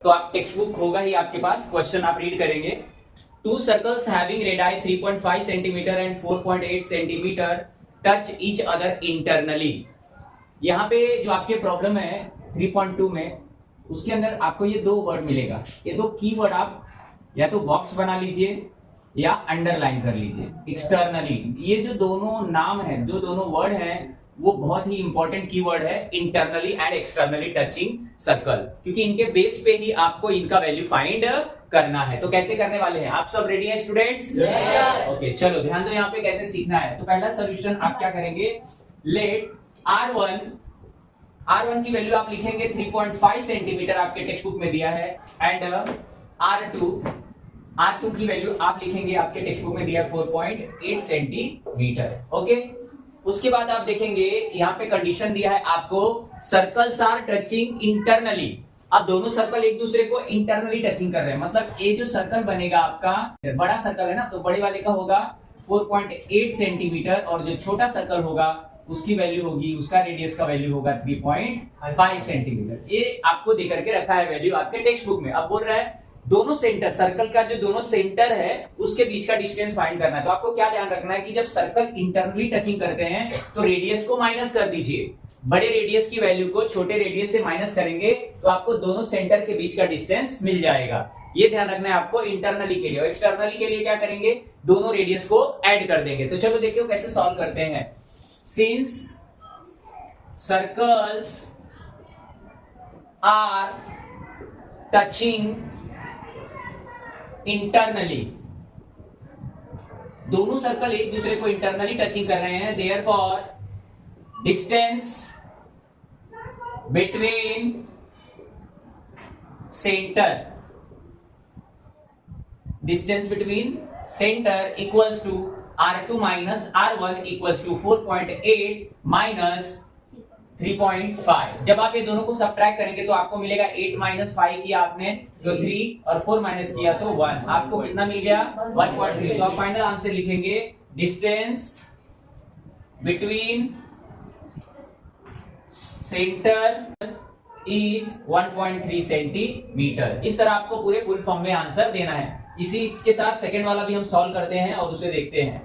तो आप text book होगा ही आपके पास, क्वेश्चन आप रीड करेंगे। To circles having radii 3.5 centimetre and 4.8 centimetre touch each other internally. यहाँ पे जो आपके प्रॉब्लम है 3.2 में, उसके अंदर आपको ये दो वर्ड मिलेगा। ये दो की वर्ड आप या तो बॉक्स बना लीजिए या अंडरलाइन कर लीजिए, एक्सटर्नली। ये जो दोनों नाम है, जो दोनों वर्ड है, वो बहुत ही इंपॉर्टेंट कीवर्ड है, internally and externally touching circle, क्योंकि इनके बेस पे ही आपको इनका वैल्यू फाइंड करना है। तो कैसे करने वाले हैं आप सब? रेडी हैं स्टूडेंट्स? Yes. ओके, चलो ध्यान दो यहाँ पे कैसे सीखना है। तो पहला सोल्यूशन आप क्या करेंगे, लेट R1 की वैल्यू आप लिखेंगे 3.5 सेंटीमीटर, आपके टेक्स्ट बुक में दिया है, एंड R2 की वैल्यू आप लिखेंगे, आपके टेक्स्ट बुक में दिया है 4.8 सेंटीमीटर। ओके, उसके बाद आप देखेंगे यहाँ पे कंडीशन दिया है आपको, सर्कल्स आर टचिंग इंटरनली। अब दोनों सर्कल एक दूसरे को इंटरनली टचिंग कर रहे हैं, मतलब ये जो सर्कल बनेगा आपका, बड़ा सर्कल है ना, तो बड़े वाले का होगा 4.8 सेंटीमीटर, और जो छोटा सर्कल होगा उसकी वैल्यू होगी, उसका रेडियस का वैल्यू होगा 3.5 सेंटीमीटर। ये आपको देकर के रखा है वैल्यू आपके टेक्स्ट बुक में। अब बोल रहा है दोनों सेंटर, सर्कल का जो दोनों सेंटर है उसके बीच का डिस्टेंस फाइंड करना है। तो आपको क्या ध्यान रखना है कि जब सर्कल इंटरनली टचिंग करते हैं तो रेडियस को माइनस कर दीजिए। बड़े रेडियस की वैल्यू को छोटे रेडियस से माइनस करेंगे तो आपको दोनों सेंटर के बीच का डिस्टेंस मिल जाएगा। ये ध्यान रखना है आपको इंटरनली के लिए। और एक्सटर्नली के लिए क्या करेंगे, दोनों रेडियस को ऐड कर देंगे। तो चलो देखिए कैसे सॉल्व करते हैं। Since circles are touching internally, दोनों सर्कल एक दूसरे को इंटरनली टचिंग कर रहे हैं, therefore distance between centre equals to R2 minus R1 equals to 4.8 minus 3.5। जब आप ये दोनों को सब्ट्रैक्ट करेंगे तो आपको मिलेगा 8 माइनस 5 किया आपने तो 3, और 4 माइनस किया तो 1, आपको कितना मिल गया 1.3। तो आप फाइनल आंसर लिखेंगे distance between centre is 1.3 centimetre. इस तरह आपको पूरे फुल फॉर्म में आंसर देना है। इसके साथ सेकंड वाला भी हम सॉल्व करते हैं और उसे देखते हैं।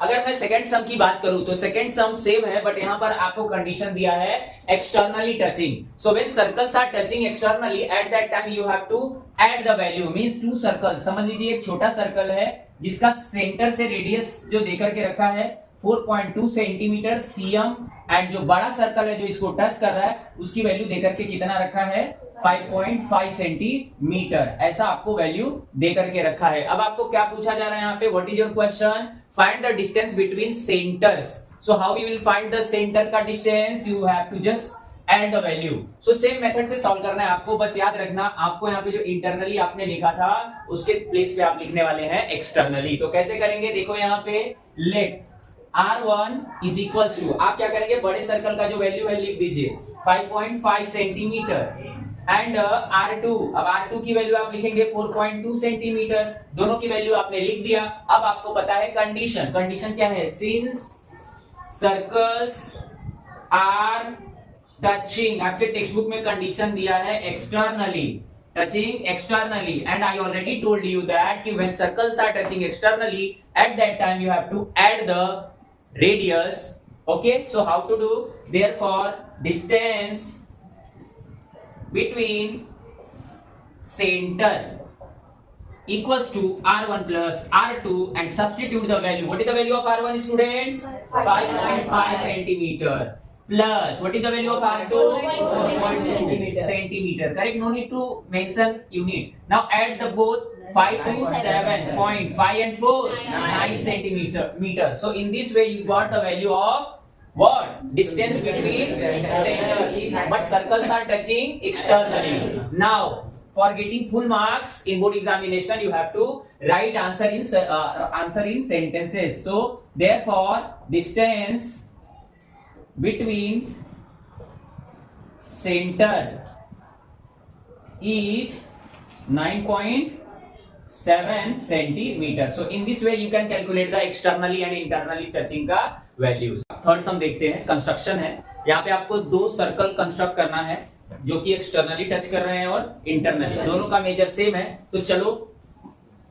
अगर मैं सेकंड सम की बात करूं तो सेकंड सम सेम है, बट यहां पर आपको कंडीशन दिया है externally touching. So when circles are touching externally, at that time you have to add the value. Means two circle, समझ लीजिए एक छोटा सर्कल है जिसका सेंटर से रेडियस जो देकर के रखा है 4.2 सेंटीमीटर cm, एंड जो बड़ा सर्कल है जो इसको टच कर रहा है उसकी वैल्यू देकर के कितना रखा है 5.5 सेंटीमीटर। ऐसा आपको वैल्यू देकर के रखा है। अब आपको क्या पूछा जा रहा है यहाँ पे, what is your question, find the distance between centres. So how you will find the centre का distance, you have to just add the value. So same method से सॉल्व करना है आपको। बस याद रखना आपको यहाँ पे जो इंटरनली आपने लिखा था उसके प्लेस पे आप लिखने वाले हैं एक्सटर्नली। तो कैसे करेंगे, देखो यहाँ पे late R1 is equal to, आप क्या करेंगे बड़े सर्कल का जो वैल्यू है लिख दीजिए 5.5 सेंटीमीटर, एंड R2, अब R2 की वैल्यू आप लिखेंगे 4.2 सेंटीमीटर। दोनों की वैल्यू आपने लिख दिया। अब आपको पता है कंडीशन, कंडीशन क्या है, सिंस सर्कल्स आर टचिंग, आपके टेक्स्ट बुक में कंडीशन दिया है externally, touching externally, and I already told you that कि when circles are touching externally, at that time you have to add the radius. Okay, so how to do, therefore distance between center equals to R1 plus R2, and substitute the value. What is the value of R1, students? 5.5 centimeter, plus what is the value of R2? 4.2 centimeter. Correct, no need to mention unit. Now add the both, 5 to 7.5 and 4, 9 centimeter. So in this way you got the value of what? Distance between centers. But circles are touching externally. Now for getting full marks in board examination, you have to write answer in sentences. So therefore distance between center is 9.7 centimeter. So in this way you can calculate the externally and internally touching का values. Third सम देखते हैं, construction है। यहाँ पे आपको दो circle construct करना है जो कि एक्सटर्नली टच कर रहे हैं और इंटरनली, दोनों का मेजर सेम है। तो चलो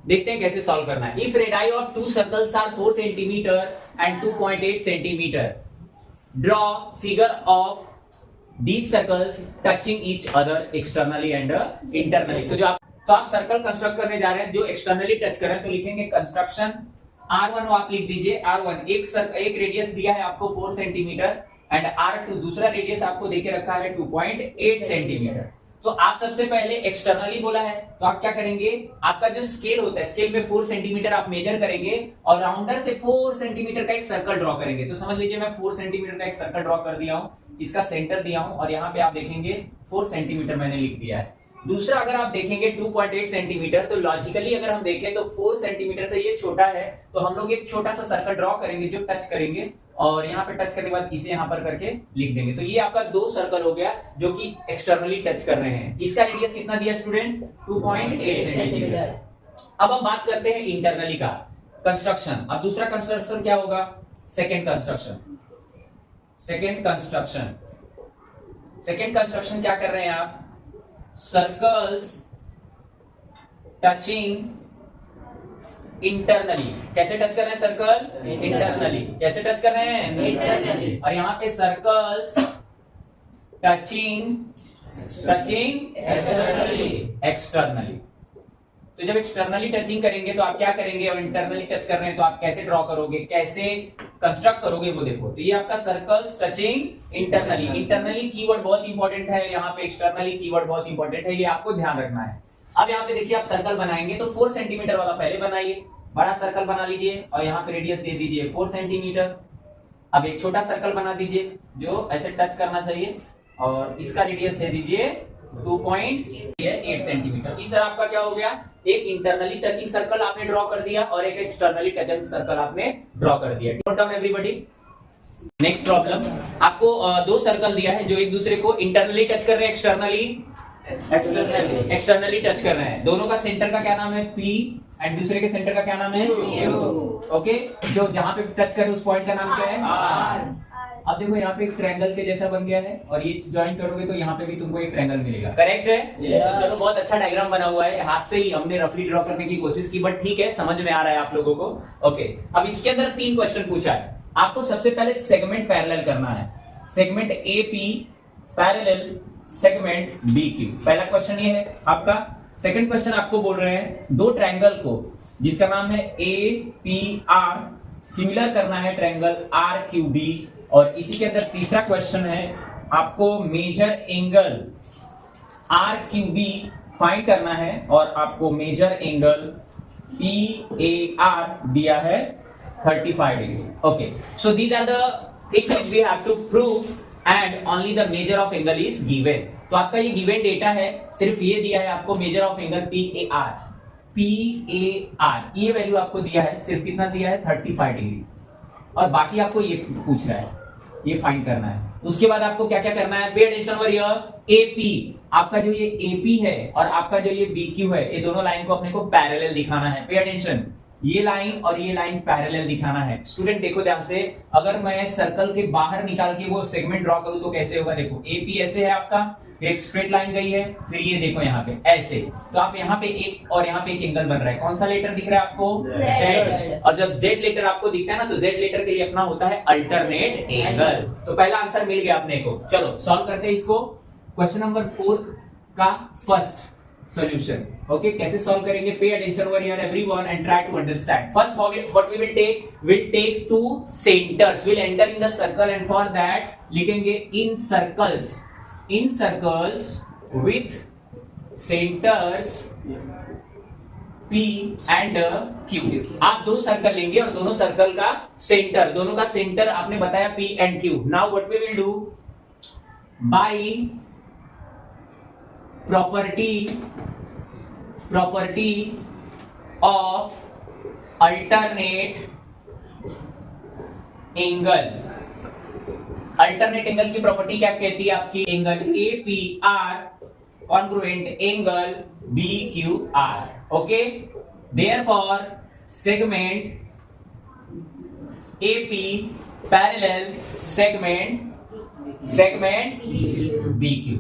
देखते हैं कैसे सॉल्व करना है। If radii of two circles are 4 centimetre and 2.8 centimetre, draw figure of these circles touching each other externally and internally। तो आप सर्कल कंस्ट्रक्ट करने जा रहे हैं जो एक्सटर्नली टच कर रहे हैं, तो लिखेंगे कंस्ट्रक्शन R1 आप लिख दीजिए। R1 एक रेडियस दिया है आपको 4 सेंटीमीटर एंड R2 दूसरा रेडियस आपको देके रखा है 2.8 सेंटीमीटर। तो आप सबसे पहले एक्सटर्नली बोला है तो आप क्या करेंगे, आपका जो स्केल होता है स्केल में 4 सेंटीमीटर आप मेजर करेंगे और राउंडर से 4 सेंटीमीटर का एक सर्कल ड्रॉ करेंगे। तो समझ लीजिए मैं 4 सेंटीमीटर का एक सर्कल ड्रॉ कर दिया हूं, इसका सेंटर दिया हूं और यहाँ पे आप देखेंगे 4 सेंटीमीटर मैंने लिख दिया है। दूसरा अगर आप देखेंगे 2.8 सेंटीमीटर, तो लॉजिकली अगर हम देखें तो 4 सेंटीमीटर से ये छोटा है, तो हम लोग एक छोटा सा सर्कल ड्रॉ करेंगे जो टच करेंगे और यहाँ पे टच करने के बाद इसे यहाँ पर करके लिख देंगे। तो ये आपका दो सर्कल हो गया जो कि एक्सटर्नली टच कर रहे हैं। इसका रेडियस कितना दिया स्टूडेंट्स, 2.8 सेंटीमीटर। अब हम बात करते हैं इंटरनली का कंस्ट्रक्शन। अब दूसरा कंस्ट्रक्शन क्या होगा, सेकेंड कंस्ट्रक्शन क्या कर रहे हैं आप, सर्कल्स टचिंग इंटरनली। कैसे टच कर रहे हैं सर्कल, इंटरनली। कैसे टच कर रहे हैं, इंटरनली। और यहाँ पे सर्कल्स टचिंग एक्सटर्नली। तो जब एक्सटर्नली टचिंग करेंगे तो आप क्या करेंगे, और इंटरनली टच कर रहे हैं तो आप कैसे ड्रॉ करोगे, कैसे कंस्ट्रक्ट करोगे वो देखो। तो ये आपका circles touching internally. Internally keyword बहुत इंपॉर्टेंट है, यहाँ पे एक्सटर्नली कीवर्ड बहुत इंपॉर्टेंट है, ये आपको ध्यान रखना है। अब यहाँ पे देखिए आप सर्कल बनाएंगे तो 4 सेंटीमीटर वाला पहले बनाइए, बड़ा सर्कल बना लीजिए और यहाँ पे रेडियस दे दीजिए 4 सेंटीमीटर। अब एक छोटा सर्कल बना दीजिए जो ऐसे टच करना चाहिए और इसका रेडियस दे दीजिए 2.8 सेंटीमीटर। इस तरह आपका क्या हो गया, एक इंटरनली टचिंग सर्कल आपने ड्रॉ कर दिया और एक एक्सटर्नली टचिंग सर्कल आपने ड्रॉ कर दिया। Note down everybody. Next problem, आपको दो सर्कल दिया है जो एक दूसरे को इंटरनली टच कर रहे हैं, एक्सटर्नली टच कर रहे हैं। दोनों का सेंटर का क्या नाम है, P, एंड दूसरे के सेंटर का क्या नाम है, Q। ओके, जो जहां पे टच कर रहे हैं उस पॉइंट का नाम क्या है, R। अब देखो यहाँ पे एक ट्रायंगल के जैसा बन गया है और ये ज्वाइन करोगे तो यहाँ पे भी तुमको एक ट्रायंगल मिलेगा, करेक्ट है। चलो बहुत अच्छा डायग्राम बना हुआ है, हाथ से ही हमने रफली ड्रॉ करने की कोशिश की, बट ठीक है समझ में आ रहा है आप लोगों को। ओके, अब इसके अंदर 3 क्वेश्चन पूछा है आपको। सबसे पहले सेगमेंट पैरेलल करना है, segment AP parallel segment BQ। पहला क्वेश्चन ये है आपका। सेकंड क्वेश्चन आपको बोल रहे हैं दो ट्रायंगल को जिसका नाम है APR सिमिलर करना है ट्रायंगल RQB। और इसी के अंदर तीसरा क्वेश्चन है आपको मेजर एंगल RQB फाइंड करना है और आपको मेजर एंगल PAR दिया है 35 degree. Okay, so these are the things which we have to prove and only the measure of angle is given. तो आपका ये गिवन डेटा है, सिर्फ ये दिया है आपको मेजर ऑफ एंगल PAR, ये वैल्यू आपको दिया है, सिर्फ कितना दिया है 35 डिग्री, और बाकी आपको ये पूछ रहा है, ये फाइंड करना है। उसके बाद आपको क्या क्या करना है, pay attention over here, AP आपका जो ये AP है और आपका जो ये BQ है, ये दोनों लाइन को अपने को पैरेलल दिखाना है। पे अटेंशन, ये लाइन और ये लाइन पैरेलल दिखाना है। स्टूडेंट देखो ध्यान से, अगर मैं सर्कल के बाहर निकाल के वो सेगमेंट ड्रॉ करूं तो कैसे होगा, देखो AP ऐसे है आपका, एक स्ट्रेट लाइन गई है, फिर ये देखो यहाँ पे ऐसे, तो आप यहाँ पे एक और यहाँ पे एक एंगल बन रहा है। कौन सा लेटर दिख रहा है आपको, Z। और जब Z लेटर आपको दिखता है ना तो Z लेटर के लिए अपना होता है अल्टरनेट एंगल। तो पहला आंसर मिल गया अपने को। चलो सॉल्व करते हैं इसको। क्वेश्चन नंबर 4 का फर्स्ट सॉल्यूशन। ओके, कैसे सॉल्व करेंगे, pay attention over here everyone and try to understand. First what we will take two centres, will enter in the circle and for that लिखेंगे in circles with centers P and Q। आप दो circle लेंगे और दोनों circle का centre, दोनों का centre आपने बताया P and Q। Now what we will do, by property of alternate angle। Alternate angle की प्रॉपर्टी क्या कहती है आपकी, angle APR congruent angle BQR। Okay, therefore segment AP parallel segment BQ।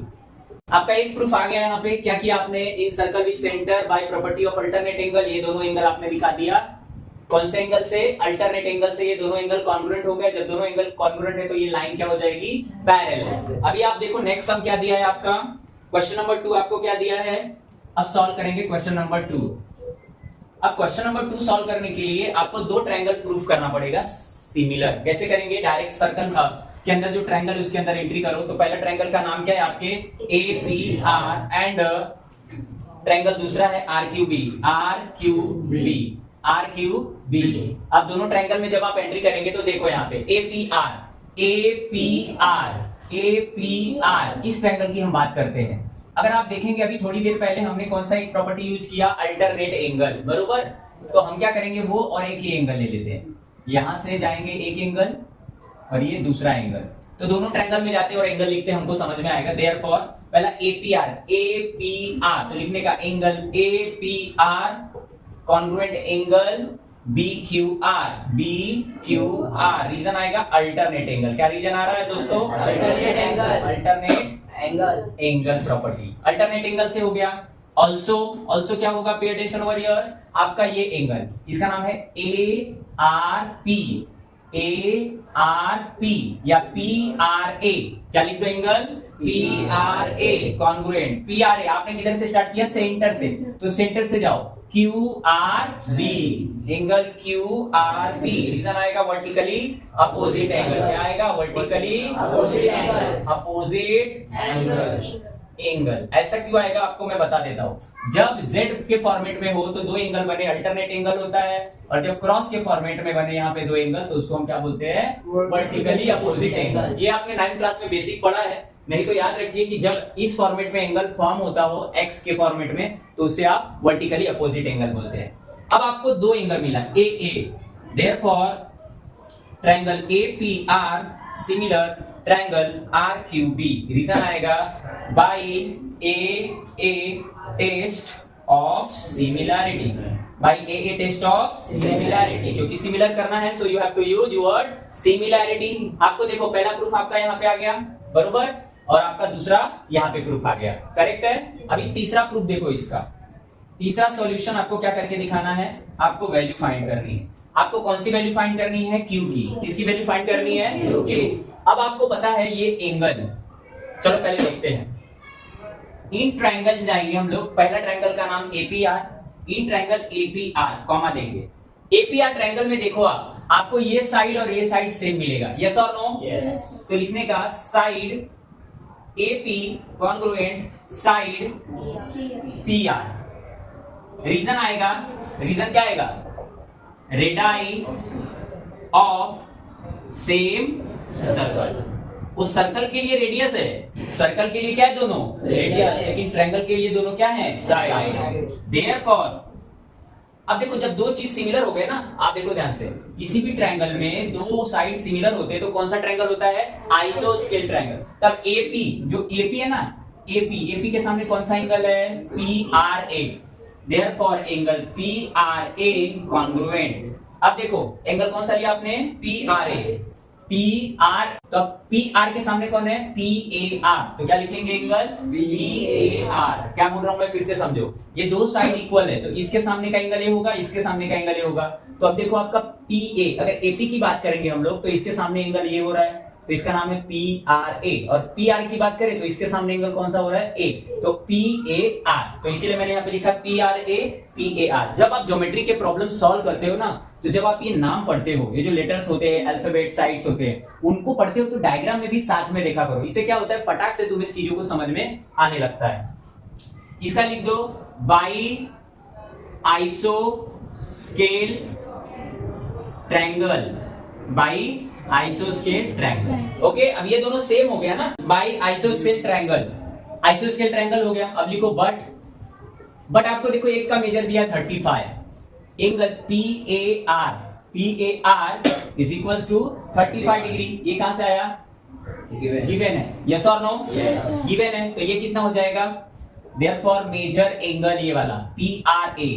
आपका एक प्रूफ आ गया यहाँ पे। क्या किया आपने? In circle with centre by property of alternate angle, ये दोनों एंगल आपने दिखा दिया। कौन से एंगल से? अल्टरनेट एंगल से। ये दोनों एंगल कॉन्ग्रुएंट हो गए। जब दोनों एंगल कॉन्ग्रुएंट है तो ये लाइन क्या हो जाएगी? पैरेलल। अभी आप देखो नेक्स्ट सम क्या दिया है आपका, क्वेश्चन नंबर 2 आपको क्या दिया है? अब सॉल्व करेंगे क्वेश्चन नंबर 2। अब क्वेश्चन नंबर 2 सॉल्व करने के लिए आपको दो ट्रायंगल प्रूफ करना पड़ेगा सिमिलर। कैसे करेंगे? डायरेक्ट सर्कल के अंदर जो ट्रायंगल है उसके अंदर एंट्री करो। तो पहला ट्रायंगल का नाम क्या है आपके? APR एंड ट्रायंगल दूसरा है RQB। अब दोनों ट्रायंगल में जब आप एंट्री करेंगे तो देखो यहाँ पे APR इस ट्रायंगल की हम बात करते हैं। अगर आप देखेंगे अभी थोड़ी देर पहले हमने कौन सा एक प्रॉपर्टी यूज किया? अल्टरनेट एंगल, बरोबर। तो हम क्या करेंगे? वो और एक ही एंगल ले लेते हैं। यहां से जाएंगे एक एंगल और ये दूसरा एंगल, तो दोनों ट्रायंगल में जाते हैं और एंगल लिखते हैं, हमको समझ में आएगा। देयरफॉर पहला APR तो लिखने का angle APR congruent angle BQR। Reason आएगा अल्टरनेट एंगल। क्या रीजन आ रहा है दोस्तों? Alternate angle property. Alternate angle से हो गया। ऑल्सो क्या होगा? पे अटेंशन ओवर हियर। आपका ये एंगल, इसका नाम है ARP या PRA। क्या लिख दो? Angle PRA congruent. PRA आपने किधर से स्टार्ट किया? सेंटर से, तो सेंटर से जाओ QRB, एंगल QRB। रीजन आएगा वर्टिकली अपोजिट एंगल। क्या आएगा? Vertically opposite angle. ऐसा क्यों आएगा आपको मैं बता देता हूं। जब Z के फॉर्मेट में हो तो दो एंगल बने, अल्टरनेट एंगल होता है, और जब क्रॉस के फॉर्मेट में बने यहाँ पे दो एंगल तो उसको हम क्या बोलते हैं? Vertically opposite angle. ये आपने 9th क्लास में बेसिक पढ़ा है, नहीं तो याद रखिए कि जब इस फॉर्मेट में एंगल फॉर्म होता हो एक्स के फॉर्मेट में तो उसे आप वर्टिकली अपोजिट एंगल बोलते हैं। अब आपको दो एंगल मिला AA, therefore triangle APR similar triangle RQB। Reason आएगा by A test of similarity. क्योंकि सिमिलर करना है so you have to use word similarity. आपको देखो पहला प्रूफ आपका यहाँ पे आ गया, बरोबर, और आपका दूसरा यहाँ पे प्रूफ आ गया, करेक्ट है। अभी तीसरा प्रूफ देखो इसका। तीसरा सॉल्यूशन आपको क्या करके दिखाना है? आपको वैल्यू फाइंड करनी है। आपको कौन सी वैल्यू फाइंड करनी है? Q की। किसकी वैल्यू फाइंड करनी है? Q की। अब आपको पता है ये एंगल, चलो पहले देखते हैं। इन ट्रायंगल जाएंगे हम लोग। पहला ट्रायंगल का नाम APR, in triangle APR comma देंगे। APR ट्रायंगल में देखो आपको ये साइड और ये साइड सेम मिलेगा, यस और नो? यस। तो लिखने का side AP congruent side PR। Reason आएगा, रीजन क्या आएगा? Radii of same circle. उस सर्कल के लिए रेडियस है, सर्कल के लिए क्या है? दोनों रेडियस, लेकिन ट्रायंगल के लिए दोनों क्या है? साइड। देयरफॉर अब देखो जब दो चीज सिमिलर हो गए ना, आप देखो ध्यान से, किसी भी ट्रायंगल में दो साइड सिमिलर होते हैं तो कौन सा ट्रायंगल होता है? आइसोस्केल ट्रायंगल। तब AP जो AP है ना, AP के सामने कौन सा एंगल है? PRA। Therefore angle PRA congruent. अब देखो एंगल कौन सा लिया आपने? PRA। PR, तो PR के सामने कौन है? PAR। तो क्या लिखेंगे? Angle PAR। क्या बोल रहा हूं मैं? फिर से समझो, ये दो साइड इक्वल है तो इसके सामने का एंगल ये होगा, इसके सामने का एंगल ये होगा। तो अब देखो आपका PA, अगर AP की बात करेंगे हम लोग तो इसके सामने एंगल ये हो रहा है तो इसका नाम है PRA, और PR की बात करें तो इसके सामने एंगल कौन सा हो रहा है? A, तो PAR। तो इसीलिए मैंने यहाँ पे लिखा PRA PAR। जब आप ज्योमेट्री के प्रॉब्लम सॉल्व करते हो ना, तो जब आप ये नाम पढ़ते हो, ये जो लेटर्स होते हैं, अल्फाबेट साइड्स होते हैं, उनको पढ़ते हो तो डायग्राम में भी साथ में देखा करो। इससे क्या होता है? फटाक से तुम्हें चीजों को समझ में आने लगता है। इसका लिख दो बाई आइसोस्केल ट्रायंगल। बाई आइसोस्केल ट्रायंगल। ओके, अब ये दोनों सेम हो गया ना, बाई आइसोस्केल ट्रायंगल। आइसोस्केल ट्रायंगल हो गया। अब लिखो बट आपको देखो एक का मेजर दिया 35, angle PAR is equal to 35 degree. ये कहां से आया? गिवन है, यस और नो? गिवन है, तो ये कितना हो जाएगा? देयरफॉर मेजर एंगल ये वाला PRA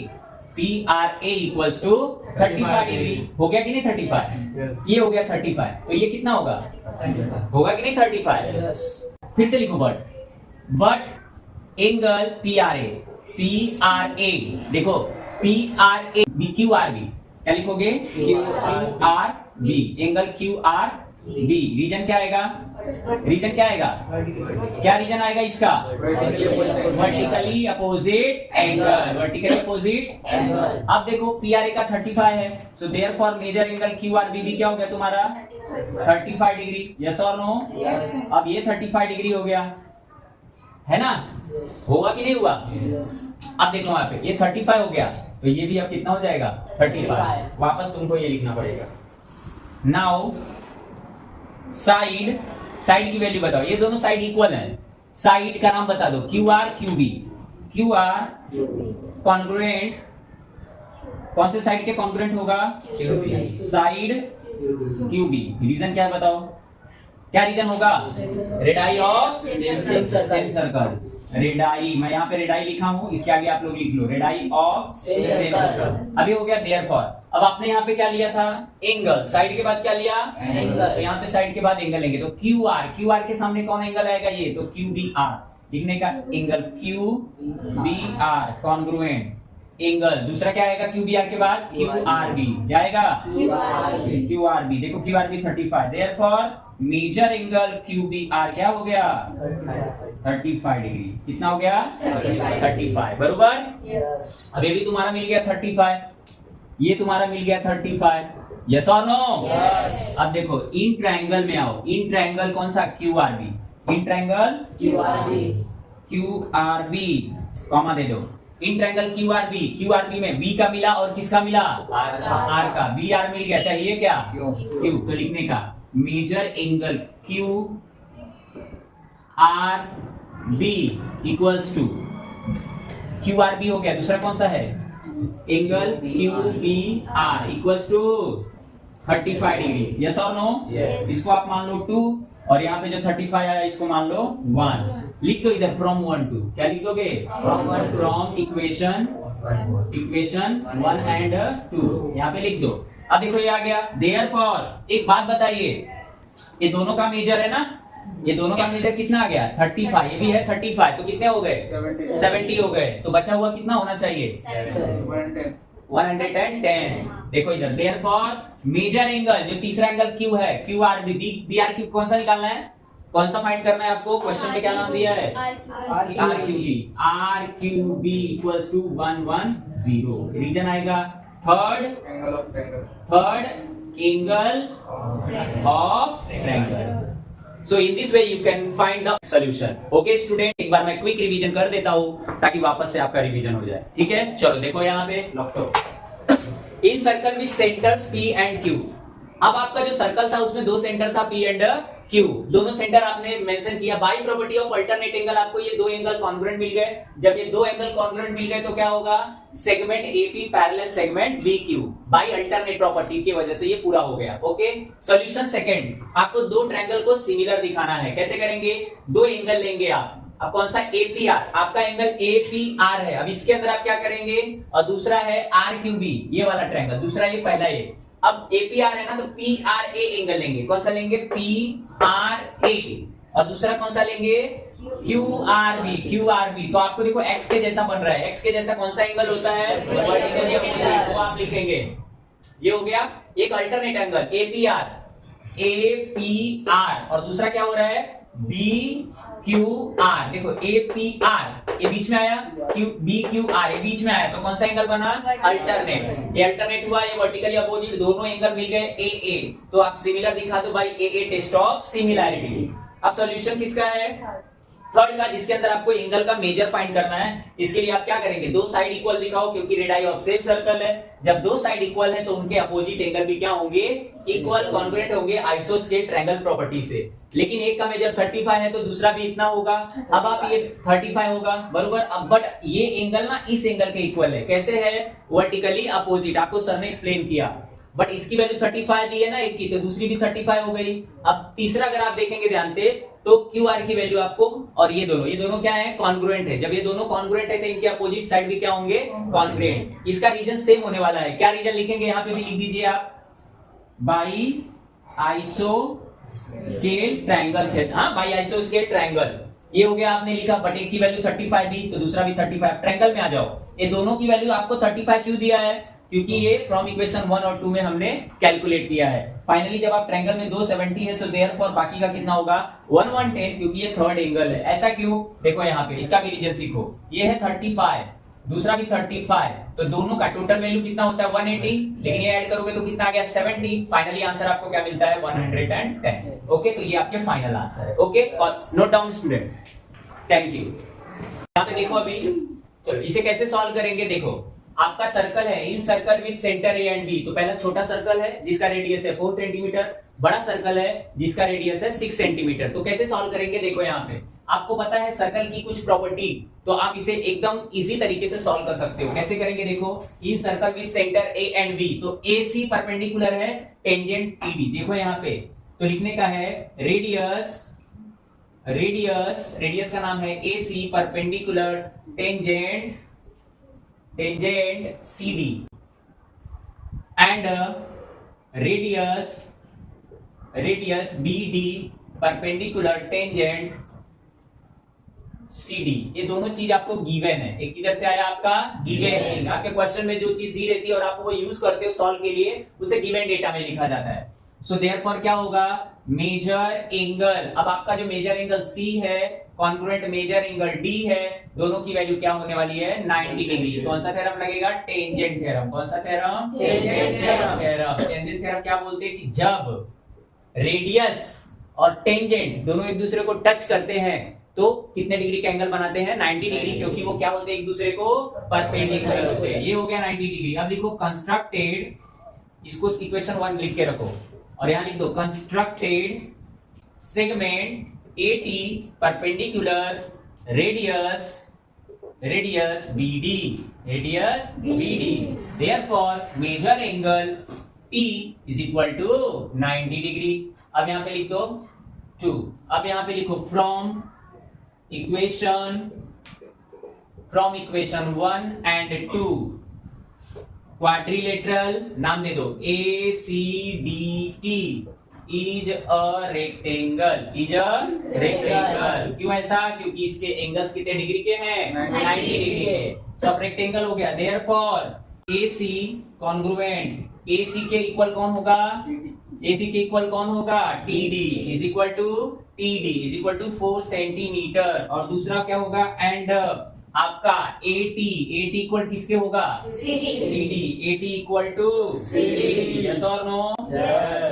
PRA equals to 35 degree. हो गया कि नहीं 35? Yes. ये हो गया 35, तो ये कितना होगा? होगा कि नहीं 35? फिर से लिखो बट एंगल PRA देखो PRA QRB, क्या लिखोगे? QRB, angle QRB। रीजन क्या आएगा? रीजन क्या आएगा? क्या रीजन आएगा इसका? Vertically opposite angle, vertically opposite angle. अब देखो PRA का 35 है, so therefore measure angle QRB भी क्या हो गया तुम्हारा? 35 डिग्री। यस और नो? अब ये 35 डिग्री हो गया, है ना? होगा कि नहीं हुआ? अब देखो वहां पे ये 35 हो गया, तो ये भी अब कितना हो जाएगा? 35। वापस तुमको ये लिखना पड़ेगा। नाउ साइड की वैल्यू बताओ। ये दोनों साइड इक्वल हैं, साइड का नाम बता दो। QR QB, QR कॉन्ग्रुएंट, कौन से साइड के कॉन्ग्रुएंट होगा? Side QB। रीजन क्या है बताओ? क्या रीजन होगा? Radii of same circle. Radii, मैं यहाँ पे रेडाई लिखा हूँ, इसके आगे आप लोग लिख लो रेडाई ऑफ सेम सर्कल। अभी हो गया देयरफॉर। अब आपने यहाँ पे क्या लिया था? एंगल। साइड के बाद क्या लिया? एंगल। तो यहाँ पे साइड के बाद एंगल लेंगे, तो QR के सामने कौन एंगल आएगा? ये तो QBR लिखने का, एंगल QBR कॉन्ग्रुएंट एंगल। दूसरा क्या आएगा QBR के बाद? QRB। क्या आएगा? QRB। देखो QRB 35, therefore measure angle QBR क्या हो गया? 35 डिग्री। कितना हो गया? 35, बरोबर। अब ये भी तुम्हारा मिल गया 35, ये तुम्हारा मिल गया 35। यस और नो? अब देखो इन ट्रायंगल में आओ। इन ट्रायंगल कौन सा? QRB। In triangle QRB comma दे दो। इन ट्रायंगल QRB में B का मिला और किसका मिला? R का। BR मिल गया, चाहिए क्या? Q। तो लिखने का measure angle QRB equals to QRB हो गया। दूसरा कौन सा है? Angle QBR equals to 35 degree. Yes और नो? इसको आप मान लो 2, और यहाँ पे जो 35 आया इसको मान लो 1। लिख दो इधर फ्रॉम 1 to, क्या लिख दोगे? फ्रॉम इक्वेशन 1 एंड 2, यहाँ पे लिख दो। अब देखो ये आ गया। देयरफॉर एक बात बताइए, ये दोनों का मेजर है ना? ये दोनों का मेजर कितना आ गया? 35। ये भी है 35, तो कितने हो गए? 70 हो गए। तो बचा हुआ कितना होना चाहिए? 110। देखो इधर देयरफॉर मेजर एंगल, जो तीसरा एंगल Q है, QRB, BRQ कौन सा निकालना है? कौन सा फाइंड करना है आपको? क्वेश्चन में क्या नाम दिया है? RQB equals to 110। रीजन आएगा third angle of triangle. So in this way you can find the solution. Okay student, एक बार मैं क्विक रिवीजन कर देता हूँ ताकि वापस से आपका रिवीजन हो जाए। ठीक है, चलो देखो यहाँ पे लॉक करो। In circle with centres P and Q। अब आपका जो सर्कल था उसमें दो सेंटर था P एंड Q, दोनों सेंटर आपने मेंशन किया। By property of alternate angle आपको ये दो एंगल कॉन्ग्रुएंट मिल गए। जब ये दो एंगल कॉन्ग्रुएंट मिल गए तो क्या होगा? Segment AP parallel segment BQ by alternate property की वजह से ये पूरा हो गया। ओके, सॉल्यूशन सेकंड, आपको दो ट्रायंगल को सिमिलर दिखाना है। कैसे करेंगे? दो एंगल लेंगे आप। अब कौन सा? APR, आपका एंगल APR है। अब इसके अंदर आप क्या करेंगे? और दूसरा है RQB, ये वाला ट्रायंगल, दूसरा ये पहला ये। अब APR है ना, तो PRA एंगल लेंगे। कौन सा लेंगे? PRA। और दूसरा कौन सा लेंगे? QRB। तो आपको देखो x के जैसा बन रहा है। x के जैसा कौन सा एंगल होता है? वर्टिकल या होरिजेंटल, वो आप लिखेंगे। ये हो गया एक अल्टरनेट एंगल APR, और दूसरा क्या हो रहा है? BQR। देखो APR ये बीच में आया, BQR ये बीच में आया, तो कौन सा एंगल बना? अल्टरनेट। ये अल्टरनेट हुआ, ये वर्टिकली अपोजिट, दोनों एंगल मिल गए AA। तो आप सिमिलर दिखा दो भाई, AA टेस्ट ऑफ सिमिलैरिटी। अब सॉल्यूशन किसका है? थर्ड का, जिसके अंदर आपको एंगल का मेजर फाइंड करना है। इसके लिए आप क्या करेंगे? दो साइड इक्वल दिखाओ, क्योंकि रेडाई ऑफ सेम सर्कल है। जब दो साइड इक्वल है तो उनके अपोजिट एंगल भी क्या होंगे? इक्वल कॉन्ग्रुएंट होंगे आइसोस्केल ट्रायंगल प्रॉपर्टी से। लेकिन एक का मेजर 35 है तो दूसरा भी इतना होगा। अब आप ये 35 होगा बरोबर। अब बट ये एंगल ना इस एंगल के इक्वल है। कैसे है? वर्टिकली अपोजिट, आपको सर ने एक्सप्लेन किया। बट इसकी वैल्यू 35 दी है ना एक की, तो दूसरी भी 35 हो गई। अब तीसरा अगर आप देखेंगे ध्यान से तो क्यू आर की वैल्यू आपको, और ये दोनों क्या है, कॉन्ग्रुएंट है। जब ये दोनों कॉन्ग्रुएंट है तो इनके अपोजिट साइड भी क्या होंगे, कॉन्ग्रुएंट। इसका रीजन सेम होने वाला है। क्या रीजन लिखेंगे यहाँ पे भी लिख दीजिए आप, बाई आइसो स्केल ट्रायंगल। हाँ, बाई आइसो स्केल ट्रायंगल ये हो गया, आपने लिखा। बट एक की वैल्यू 35 दी तो दूसरा भी 35। ट्रायंगल में आ जाओ, ये दोनों की वैल्यू आपको 35 क्यों दिया है, क्योंकि ये फ्रॉम इक्वेशन 1 और 2 में हमने कैलकुलेट किया है। फाइनली जब आप ट्रायंगल में 270 है तो देयरफॉर बाकी का कितना होगा 110, क्योंकि ये थर्ड एंगल है। ऐसा क्यों, देखो यहाँ पे इसका भी रीजन सीखो। ये है 35, दूसरा भी 35, तो दोनों का टोटल वैल्यू कितना होता है 180, लेकिन ये ऐड करोगे तो कितना आ गया 70। फाइनली आंसर आपको क्या मिलता है 110। ओके, तो ये आपके फाइनल आंसर है। Okay, note down students, thank you. यहाँ पे देखो अभी, चलो इसे कैसे सॉल्व करेंगे। देखो आपका सर्कल है, in circle with centre A and B. तो पहला छोटा सर्कल है जिसका रेडियस है 4 सेंटीमीटर, बड़ा सर्कल है जिसका रेडियस है 6 सेंटीमीटर। तो कैसे सॉल्व करेंगे, देखो यहाँ पे आपको पता है सर्कल की कुछ प्रॉपर्टी, तो आप इसे एकदम इजी तरीके से सॉल्व कर सकते हो। कैसे करेंगे, देखो in circle with centre A and B, तो ए सी परपेंडिकुलर है टेंजेंट टीडी। देखो यहाँ पे तो लिखने का है रेडियस का नाम है A C perpendicular tangent CD and radius BD perpendicular tangent CD। ये दोनों चीज आपको गिवन है। एक किधर से आया आपका गिवन, आपके क्वेश्चन में जो चीज दी रहती है और आप वो यूज करते हो सॉल्व के लिए, उसे गिवन डेटा में लिखा जाता है। सो देयरफॉर क्या होगा, मेजर एंगल। अब आपका जो मेजर एंगल C है, कॉन्ग्रुएंट मेजर एंगल D है, दोनों की वैल्यू क्या होने वाली है 90 डिग्री। कौन सा थ्योरम लगेगा, टेंजेंट थ्योरम। कौन सा theorem, tangent theorem. Tangent theorem क्या बोलते हैं कि जब रेडियस और टेंजेंट दोनों एक दूसरे को टच करते हैं तो कितने डिग्री का एंगल बनाते हैं 90 डिग्री, क्योंकि वो क्या बोलते हैं एक दूसरे को परपेंडिकुलर होते हैं। ये हो गया 90 डिग्री। अब लिखो कंस्ट्रक्टेड, इसको इक्वेशन 1 लिख के रखो और यहां लिख दो constructed segment AT perpendicular radius BD, therefore measure angle T is equal to 90 degree. अब यहां पे लिख दो 2। अब यहां पे लिखो फ्रॉम इक्वेशन 1 एंड 2 क्वाड्रिलेटरल, नाम दे दो ACDT इज अ रेक्टेंगल। क्यों ऐसा, क्योंकि इसके एंगल्स कितने डिग्री के हैं 90 डिग्री के। सब रेक्टेंगल हो गया। देयरफॉर AC कॉन्ग्रुएंट, AC के इक्वल कौन होगा, TD is equal to 4 centimetre. और दूसरा क्या होगा, एंड आपका AT इक्वल किसके होगा, CD। AT equal to CD, yes और नो।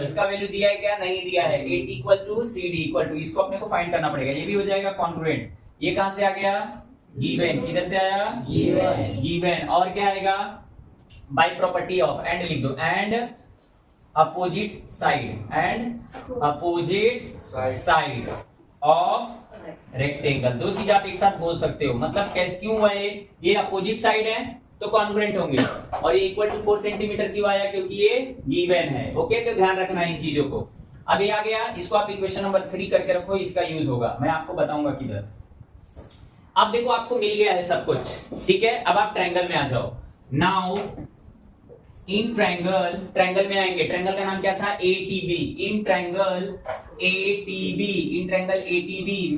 इसका वैल्यू दिया है क्या, नहीं दिया है। AT equal to CD equal to, इसको अपने को फाइंड करना पड़ेगा। ये भी हो जाएगा कॉन्ग्रुएंट। ये कहां से आ गया, गिवन। किधर से आया, गिवन। और क्या आएगा, बाय प्रॉपर्टी ऑफ, एंड लिख दो, and opposite side of rectangle. दो चीज आप एक साथ बोल सकते हो, मतलब कैसे, क्यों हुआ ये अपोजिट साइड है तो कॉन्ग्रुएंट होंगे, और ये इक्वल टू 4 सेंटीमीटर क्यों आया, क्योंकि ये गिवन है। ओके, तो ध्यान रखना इन चीजों को। अब ये आ गया, इसको आप इक्वेशन नंबर 3 करके रखो, इसका यूज होगा, मैं आपको बताऊंगा किधर। अब देखो आपको मिल गया है सब कुछ, ठीक है। अब आप ट्रायंगल में आ जाओ। नाउ इन ट्रायंगल में आएंगे। ट्रायंगल का नाम क्या था, ATB। In triangle ATB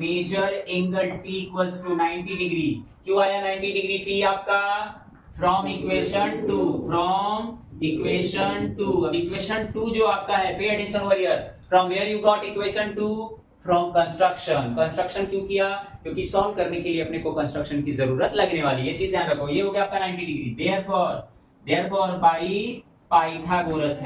measure angle T equals to 90 degree. क्यों आया 90 डिग्री T आपका, फ्रॉम इक्वेशन 2। अब इक्वेशन 2 जो आपका है, pay attention over here, from where you got equation 2, फ्रॉम कंस्ट्रक्शन। क्यों किया, क्योंकि सॉल्व करने के लिए अपने को कंस्ट्रक्शन की जरूरत लगने वाली है। ये चीज ध्यान रखो। ये हो गया आपका 90 degree. Therefore by Pythagoras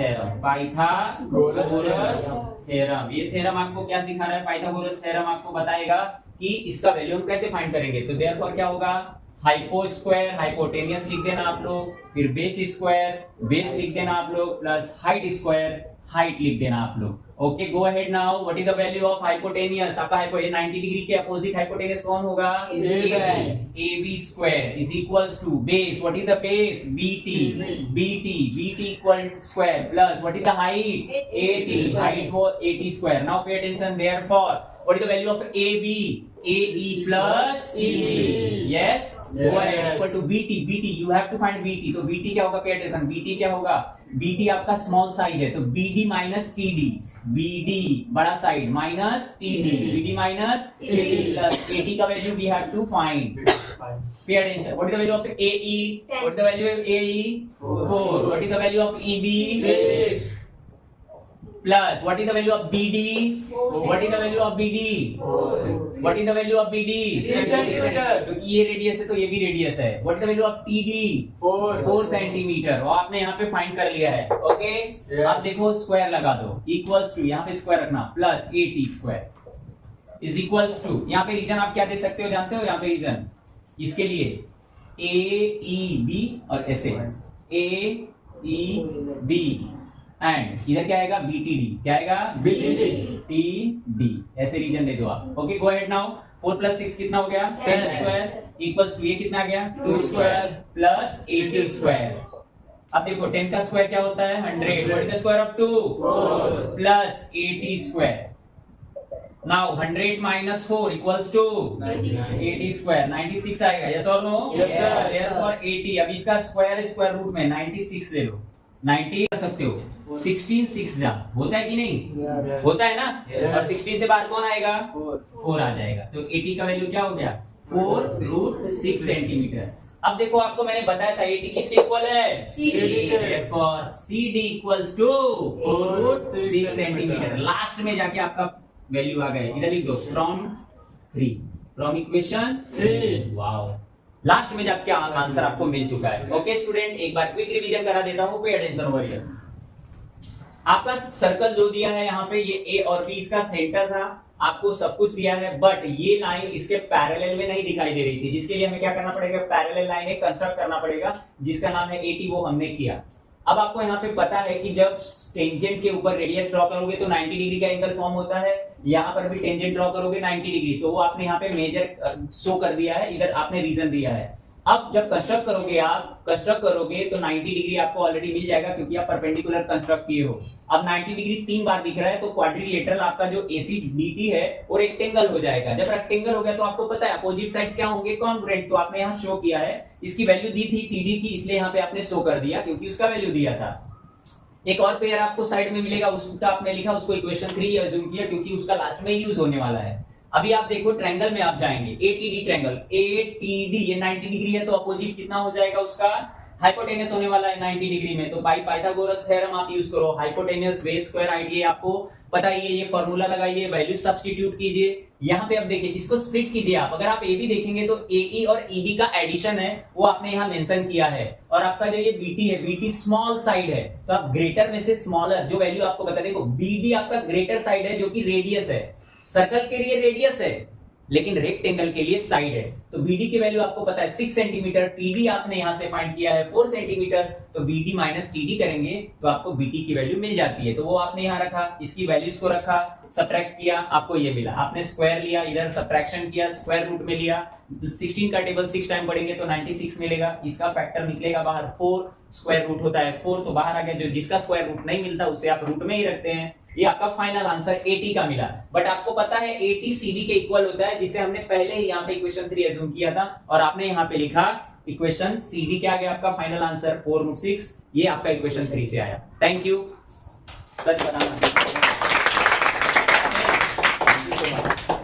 theorem. ये थ्योरम आपको क्या सिखा रहा है, पाइथागोरस थ्योरम आपको बताएगा कि इसका वैल्यू हम कैसे फाइंड करेंगे। तो देयरफॉर क्या होगा, हाइपो स्क्वायर, हाइपोटेनियस लिख देना आप लोग, फिर बेस स्क्वायर, बेस लिख देना आप लोग, प्लस हाइट स्क्वायर, हाइट लिख देना आप लोग। Okay go ahead now. What is the value of hypotenuse? आपका 90 डिग्री के अपोजिट हाइपोटेनियस कौन होगा? AB square is equals to base. What is the base? BT equal square plus what is the height? AT। Height वो 80 square. Now pay attention, therefore what is the value of AB? AE plus EB। yes, go ahead, equal to BT you have to find BT। तो BT क्या होगा? Pay attention, BT क्या होगा? BT आपका small size है तो BD minus TD। BD बड़ा side minus TD। BD minus TD plus AT का value we have to find। Pay attention, what is the value of AE? what is the value of AE? 4। what is the value of EB? 6। plus what is the value of BD? 4। what is the value of BD? 4। what is the value of BD? 6 centimetre. क्योंकि ये radius है तो ये भी radius है। what is the value of TD? 4 centimetre. और आपने यहाँ पे फाइंड कर लिया है। ओके अब देखो स्क्वायर लगा दो, इक्वल्स टू यहाँ पे स्क्वायर रखना plus AT square is equals to, यहाँ पे रीजन आप क्या दे सकते हो जानते हो? यहाँ पे रीजन इसके लिए AEB और ऐसे AEB एंड इधर क्या आएगा? BTD। क्या आएगा? BTD। ऐसे रीजन दे दो आप। Okay go ahead now. 4 plus 6 कितना हो गया? 10 स्क्वायर इक्वल्स टू ये कितना आ गया? 2 स्क्वायर प्लस 80 स्क्वायर। अब देखो 10 का स्क्वायर क्या होता है? 100। What is the square of 2? 4 plus 80 square. Now 100 minus 4 equals to 80 square. 96 आएगा। यस और नो? Yes sir. देयरफॉर 80। अब इसका स्क्वायर स्क्वायर रूट में 96 ले लो। 90 कर सकते हो। 16 6 जा होता है कि नहीं? होता है ना? और 16 से बाहर कौन आएगा? 4 आ जाएगा। तो 80 का वैल्यू क्या हो गया? 4 रूट 6 सेंटीमीटर। अब देखो आपको मैंने बताया था 80 किसके इक्वल है? Therefore CD equals to 4 root 6 centimetre. Last में जाके आपका वैल्यू आ गया। इधर लिख दो फ्रॉम इक्वेशन 3। वाओ, लास्ट में जाके आंसर आपको मिल चुका है। ओके स्टूडेंट, एक बार क्विक रिवीजन करा देता हूं। पे अटेंशन ओवर हियर। आपका सर्कल जो दिया है यहाँ पे ये A और B इसका सेंटर था। आपको सब कुछ दिया है बट ये लाइन इसके पैरेलल में नहीं दिखाई दे रही थी, जिसके लिए हमें क्या करना पड़ेगा? पैरेलल लाइन एक कंस्ट्रक्ट करना पड़ेगा जिसका नाम है AT, वो हमने किया। अब आपको यहाँ पे पता है कि जब टेंजेंट के ऊपर रेडियस ड्रॉ करोगे तो 90 डिग्री का एंगल फॉर्म होता है। यहाँ पर भी टेंजेंट ड्रॉ करोगे 90 डिग्री, तो वो आपने यहाँ पे मेजर शो कर दिया है, इधर आपने रीजन दिया है। अब जब कंस्ट्रक्ट करोगे तो 90 डिग्री आपको ऑलरेडी मिल जाएगा क्योंकि आप परपेंडिकुलर कंस्ट्रक्ट किए हो। अब 90 डिग्री 3 बार दिख रहा है तो क्वाड्रिलेटरल आपका जो AC DT है वो रेक्टेंगल हो जाएगा। जब रेक्टेंगल हो गया तो आपको पता है अपोजिट साइड क्या होंगे? कॉन्ग्रुएंट। तो आपने यहाँ शो किया है, इसकी वैल्यू दी थी TD की, इसलिए यहाँ पे आपने शो कर दिया क्योंकि उसका वैल्यू दिया था। एक और पेयर आपको साइड में मिलेगा, उसका आपने लिखा, उसको इक्वेशन 3 अज्यूम किया क्योंकि उसका लास्ट में यूज होने वाला है। अभी आप देखो ट्रायंगल में आप जाएंगे, ATD ट्रायंगल, ATD ये 90 डिग्री है तो अपोजिट कितना हो जाएगा उसका? हाइपोटेनियस होने वाला है 90 डिग्री में। तो बाय पाइथागोरस थ्योरम आप यूज करो। हाइपोटेनियस बेस स्क्वायर आइडिया आपको पता ही है, ये फॉर्मूला लगाइए, वैल्यू सब्स्टिट्यूट कीजिए। यहाँ पे अब देखिए, इसको स्प्लिट कीजिए आप। अगर आप AB देखेंगे तो AE और EB का एडिशन है, वो आपने यहाँ मेंशन किया है। और आपका जो ये BT है, BT स्मॉल साइड है, तो आप ग्रेटर में से स्मॉलर जो वैल्यू आपको बता, देखो BD आपका ग्रेटर साइड है जो कि रेडियस है। सर्कल के लिए रेडियस है लेकिन रेक्टेंगल के लिए साइड है। तो BD की वैल्यू आपको पता है 6 सेंटीमीटर, TD आपने यहां से फाइंड किया है 4 सेंटीमीटर, तो BD माइनस TD करेंगे तो आपको BT की वैल्यू मिल जाती है। तो वो आपने यहां रखा, इसकी वैल्यूज को रखा, सब्ट्रैक्ट किया, आपको ये मिला। आपने स्क्वायर लिया, इधर सब्ट्रैक्शन किया, स्क्वायर रूट में लिया। 16 का टेबल 6 टाइम पढ़ेंगे तो 96 मिलेगा। इसका फैक्टर निकलेगा बाहर 4, स्क्वायर रूट होता है 4, तो बाहर आ गया। जो जिसका स्क्वायर रूट नहीं मिलता उसे आप रूट में ही रखते हैं। ये आपका फाइनल आंसर AT का मिला। बट आपको पता है AT CD के इक्वल होता है, जिसे हमने पहले ही यहाँ पे इक्वेशन 3 अज्यूम किया था। और आपने यहाँ पे लिखा इक्वेशन CD क्या आ गया आपका फाइनल आंसर 4 रूट 6। ये आपका इक्वेशन 3 से आया। Thank you. सच बताना।